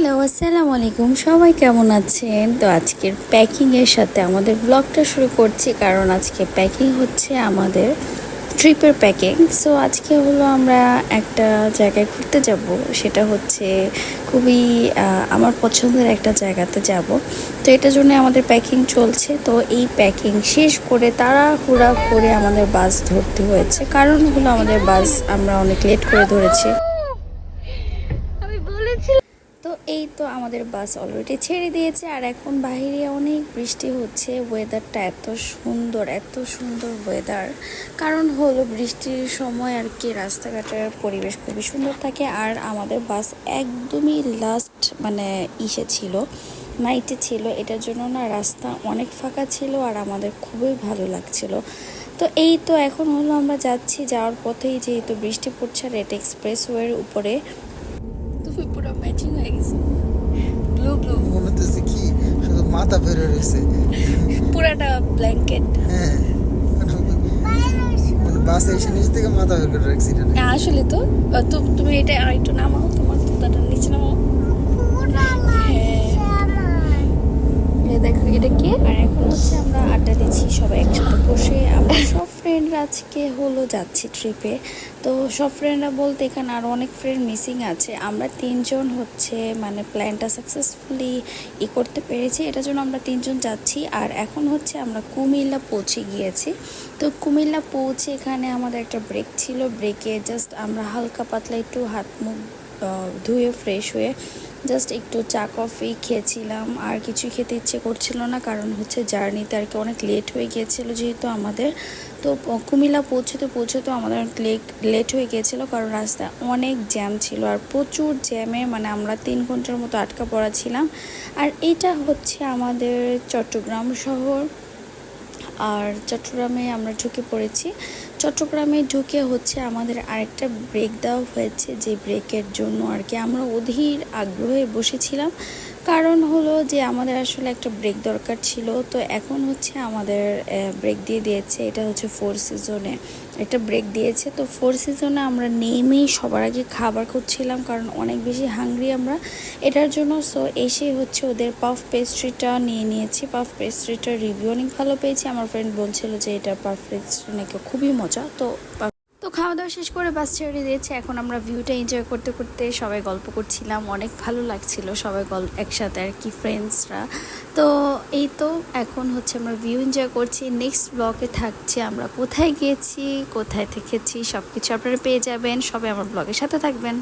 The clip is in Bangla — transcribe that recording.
হ্যালো, আসসালামু আলাইকুম। সবাই কেমন আছেন? তো আজকের প্যাকিংয়ের সাথে আমাদের ব্লগটা শুরু করছি, কারণ আজকে প্যাকিং হচ্ছে আমাদের ট্রিপের প্যাকিং। সো আজকে হলো আমরা একটা জায়গায় ঘুরতে যাব, সেটা হচ্ছে খুবই আমার পছন্দের একটা জায়গাতে যাব। তো এটার জন্য আমাদের প্যাকিং চলছে। তো এই প্যাকিং শেষ করে তাড়াহুড়া করে আমাদের বাস ধরতে হয়েছে, কারণ হলো আমাদের বাস আমরা অনেক লেট করে ধরেছি। তো এই তো আমাদের বাস অলরেডি ছেড়ে দিয়েছে, আর এখন বাইরে অনেক বৃষ্টি হচ্ছে। ওয়েদারটা এত সুন্দর ওয়েদার, কারণ হলো বৃষ্টির সময় আর কি রাস্তাঘাটের পরিবেশ খুবই সুন্দর থাকে। আর আমাদের বাস একদমই লাস্ট ইসে ছিল, নাইটে ছিল, এটার জন্য না রাস্তা অনেক ফাঁকা ছিল আর আমাদের খুবই ভালো লাগছিল। তো এই তো এখন হলো আমরা যাচ্ছি, যাওয়ার পথেই যেহেতু বৃষ্টি পড়ছে রেড এক্সপ্রেসওয়ের উপরে। তুমি পুরো ম্যাচিং হয়ে গেছে, ব্লু ব্লু মনে হচ্ছে কি শুধু মাথা বের হয়েছে। পুরাটা ব্ল্যাঙ্কেট। হ্যাঁ, বাসে এসে নিচ থেকে মাথা বের করে রাখছি এটা। আসলে তো তুমি এটা আর একটু নামাও, তোমার জুতাটা নিচে নামাও। দেখো এটা কি। আর এখন হচ্ছে আমরা আড্ডা দিচ্ছি সবাই একসাথে বসে। আমরা সব ফ্রেন্ডরা আজকে হলো যাচ্ছি ট্রিপে। তো সব ফ্রেন্ডরা বলতে এখানে আরও অনেক ফ্রেন্ড মিসিং আছে। আমরা তিনজন হচ্ছে প্ল্যানটা সাকসেসফুলি করতে পেরেছি, এটার জন্য আমরা তিনজন যাচ্ছি। আর এখন হচ্ছে আমরা কুমিল্লা পৌঁছে গিয়েছি। তো কুমিল্লা পৌঁছে এখানে আমাদের একটা ব্রেক ছিল, ব্রেকে জাস্ট আমরা হালকা পাতলা একটু হাত মুখ ধুয়ে ফ্রেশ হয়ে জাস্ট একটু চা কফি খেয়েছিলাম। আর কিছু খেতে ইচ্ছে করছিল না, কারণ হচ্ছে জার্নিতে আর কি অনেক লেট হয়ে গিয়েছিলো যেহেতু আমাদের। তো কুমিল্লা পৌঁছতে আমাদের অনেক লেট হয়ে গিয়েছিলো, কারণ রাস্তায় অনেক জ্যাম ছিল আর প্রচুর জ্যামে আমরা 3 ঘন্টার মতো আটকা পড়া ছিলাম। আর এটা হচ্ছে আমাদের চট্টগ্রাম শহর। আর চট্টগ্রামে আমরা ঢুকে পড়েছি। চট্টগ্রামে ঢুকে হচ্ছে আমাদের আরেকটা ব্রেক দেওয়া হয়েছে, যে ব্রেকের জন্য আর কি আমরা অধীর আগ্রহে বসেছিলাম। কারণ হলো যে আমাদের আসলে একটা ব্রেক দরকার ছিল। তো এখন হচ্ছে আমাদের ব্রেক দিয়ে দিয়েছে, এটা হচ্ছে 4 সিজনে একটা ব্রেক দিয়েছে। তো 4 সিজনে আমরা নেমেই সবার আগে খাবার খুঁজছিলাম, কারণ অনেক বেশি হাংরি আমরা এটার জন্য। সো এসে হচ্ছে ওদের পাফ পেস্ট্রিটা নিয়ে নিয়েছি। পাফ পেস্ট্রিটার রিভিউ অনেক ভালো পেয়েছি, আমার ফ্রেন্ড বলছিল যে এটা পাফ পেস্ট্রি নাকি খুবই মজা। তো খাওয়া দাওয়া শেষ করে বাস ছেড়ে দিয়েছে। এখন আমরা ভিউটা এনজয় করতে করতে সবাই গল্প করছিলাম, অনেক ভালো লাগছিল সবাই একসাথে আর কি ফ্রেন্ডসরা। তো এই তো এখন হচ্ছে আমরা ভিউ এনজয় করছি। নেক্সট ব্লগে থাকছে আমরা কোথায় গিয়েছি, কোথায় থেকেছি, সব কিছু আপনারা পেয়ে যাবেন। সবাই আমার ব্লগের সাথে থাকবেন।